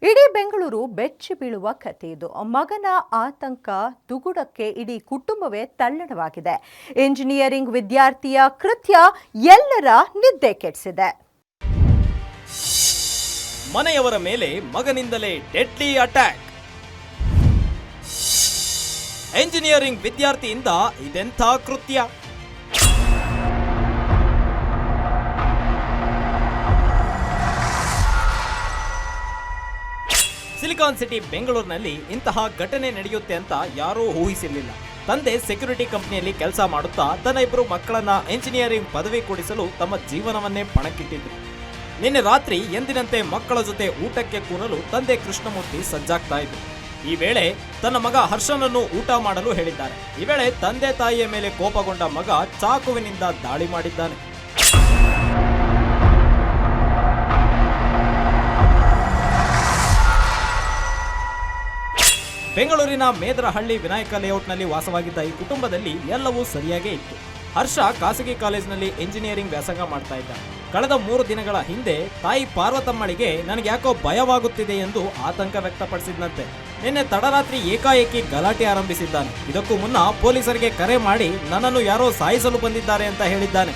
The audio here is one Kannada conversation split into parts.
ಇಡೀ ಬೆಂಗಳೂರು ಬೆಚ್ಚಿ ಬೀಳುವ ಕಥೆ ಇದು. ಮಗನ ಆತಂಕ ದುಗುಡಕ್ಕೆ ಇಡೀ ಕುಟುಂಬವೇ ತಲ್ಲಣವಾಗಿದೆ. ಇಂಜಿನಿಯರಿಂಗ್ ವಿದ್ಯಾರ್ಥಿಯ ಕೃತ್ಯ ಎಲ್ಲರ ನಿದ್ದೆ ಕೆಡಿಸಿದೆ. ಮನೆಯವರ ಮೇಲೆ ಮಗನಿಂದಲೇ ಡೆಡ್ಲಿ ಅಟ್ಯಾಕ್. ಎಂಜಿನಿಯರಿಂಗ್ ವಿದ್ಯಾರ್ಥಿಯಿಂದ ಇದೆಂಥ ಕೃತ್ಯ? ಸಿಲಿಕಾನ್ ಸಿಟಿ ಬೆಂಗಳೂರಿನಲ್ಲಿ ಇಂತಹ ಘಟನೆ ನಡೆಯುತ್ತೆ ಅಂತ ಯಾರೂ ಊಹಿಸಿರಲಿಲ್ಲ. ತಂದೆ ಸೆಕ್ಯೂರಿಟಿ ಕಂಪನಿಯಲ್ಲಿ ಕೆಲಸ ಮಾಡುತ್ತಾ ತನ್ನ ಇಬ್ಬರು ಮಕ್ಕಳನ್ನ ಎಂಜಿನಿಯರಿಂಗ್ ಪದವಿ ಕೊಡಿಸಲು ತಮ್ಮ ಜೀವನವನ್ನೇ ಪಣಕ್ಕಿಟ್ಟಿದ್ರು. ನಿನ್ನೆ ರಾತ್ರಿ ಎಂದಿನಂತೆ ಮಕ್ಕಳ ಜೊತೆ ಊಟಕ್ಕೆ ಕೂರಲು ತಂದೆ ಕೃಷ್ಣಮೂರ್ತಿ ಸಜ್ಜಾಗ್ತಾ ಇದ್ರು. ಈ ವೇಳೆ ತನ್ನ ಮಗ ಹರ್ಷನನ್ನು ಊಟ ಮಾಡಲು ಹೇಳಿದ್ದಾರೆ. ಈ ವೇಳೆ ತಂದೆ ತಾಯಿಯ ಮೇಲೆ ಕೋಪಗೊಂಡ ಮಗ ಚಾಕುವಿನಿಂದ ದಾಳಿ ಮಾಡಿದ್ದಾನೆ. ಬೆಂಗಳೂರಿನ ಮೇದರಹಳ್ಳಿ ವಿನಾಯಕ ಲೇಔಟ್ನಲ್ಲಿ ವಾಸವಾಗಿದ್ದ ಈ ಕುಟುಂಬದಲ್ಲಿ ಎಲ್ಲವೂ ಸರಿಯಾಗೇ ಇತ್ತು. ಹರ್ಷ ಖಾಸಗಿ ಕಾಲೇಜಿನಲ್ಲಿ ಎಂಜಿನಿಯರಿಂಗ್ ವ್ಯಾಸಂಗ ಮಾಡ್ತಾ ಇದ್ದ. ಕಳೆದ 3 ದಿನಗಳ ಹಿಂದೆ ತಾಯಿ ಪಾರ್ವತಮ್ಮಳಿಗೆ ನನಗೆ ಯಾಕೋ ಭಯವಾಗುತ್ತಿದೆ ಎಂದು ಆತಂಕ ವ್ಯಕ್ತಪಡಿಸಿದಂತೆ ನಿನ್ನೆ ತಡರಾತ್ರಿ ಏಕಾಏಕಿ ಗಲಾಟೆ ಆರಂಭಿಸಿದ್ದಾನೆ. ಇದಕ್ಕೂ ಮುನ್ನ ಪೊಲೀಸರಿಗೆ ಕರೆ ಮಾಡಿ ನನ್ನನ್ನು ಯಾರೋ ಸಾಯಿಸಲು ಬಂದಿದ್ದಾರೆ ಅಂತ ಹೇಳಿದ್ದಾನೆ.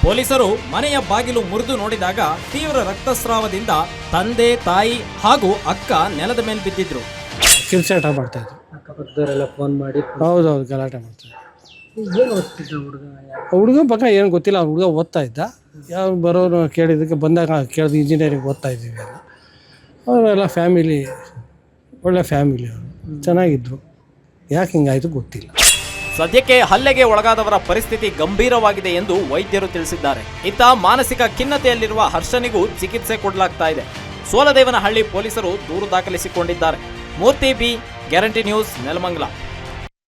ಪೊಲೀಸರು ಮನೆಯ ಬಾಗಿಲು ಮುರಿದು ನೋಡಿದಾಗ ತೀವ್ರ ರಕ್ತಸ್ರಾವದಿಂದ ತಂದೆ, ತಾಯಿ ಹಾಗೂ ಅಕ್ಕ ನೆಲದ ಮೇಲೆ ಬಿದ್ದಿದ್ರು. ಕಿರ್ಚಾಟ ಮಾಡ್ತಾ ಇದ್ರು. ಅಕ್ಕಪಕ್ಕದವರೆಲ್ಲ ಫೋನ್ ಮಾಡಿ ಹೌದೌದು, ಗಲಾಟೆ ಮಾಡ್ತಾರೆ. ಏನು ಓದ್ತಿದ್ದ ಹುಡುಗ ಪಕ್ಕ ಏನು ಗೊತ್ತಿಲ್ಲ. ಹುಡುಗ ಓದ್ತಾ ಇದ್ದ. ಯಾರು ಬರೋರು ಕೇಳಿದ್ದಕ್ಕೆ ಬಂದಾಗ ಕೇಳಿದ್ರು ಇಂಜಿನಿಯರಿಂಗ್ ಓದ್ತಾ ಇದ್ದೀವಿ ಅಂತ. ಅವರೆಲ್ಲ ಫ್ಯಾಮಿಲಿ, ಒಳ್ಳೆ ಫ್ಯಾಮಿಲಿ, ಅವರು ಚೆನ್ನಾಗಿದ್ರು. ಯಾಕೆ ಹಿಂಗಾಯ್ತು ಗೊತ್ತಿಲ್ಲ. ಸದ್ಯಕ್ಕೆ ಹಲ್ಲೆಗೆ ಒಳಗಾದವರ ಪರಿಸ್ಥಿತಿ ಗಂಭೀರವಾಗಿದೆ ಎಂದು ವೈದ್ಯರು ತಿಳಿಸಿದ್ದಾರೆ. ಇತ್ತ ಮಾನಸಿಕ ಖಿನ್ನತೆಯಲ್ಲಿರುವ ಹರ್ಷನಿಗೂ ಚಿಕಿತ್ಸೆ ಕೊಡಲಾಗ್ತಾ ಇದೆ. ಸೋಲದೇವನಹಳ್ಳಿ ಪೊಲೀಸರು ದೂರು ದಾಖಲಿಸಿಕೊಂಡಿದ್ದಾರೆ. ಮೂರ್ತಿ ಬಿ, ಗ್ಯಾರಂಟಿ ನ್ಯೂಸ್, ನೆಲಮಂಗಲ.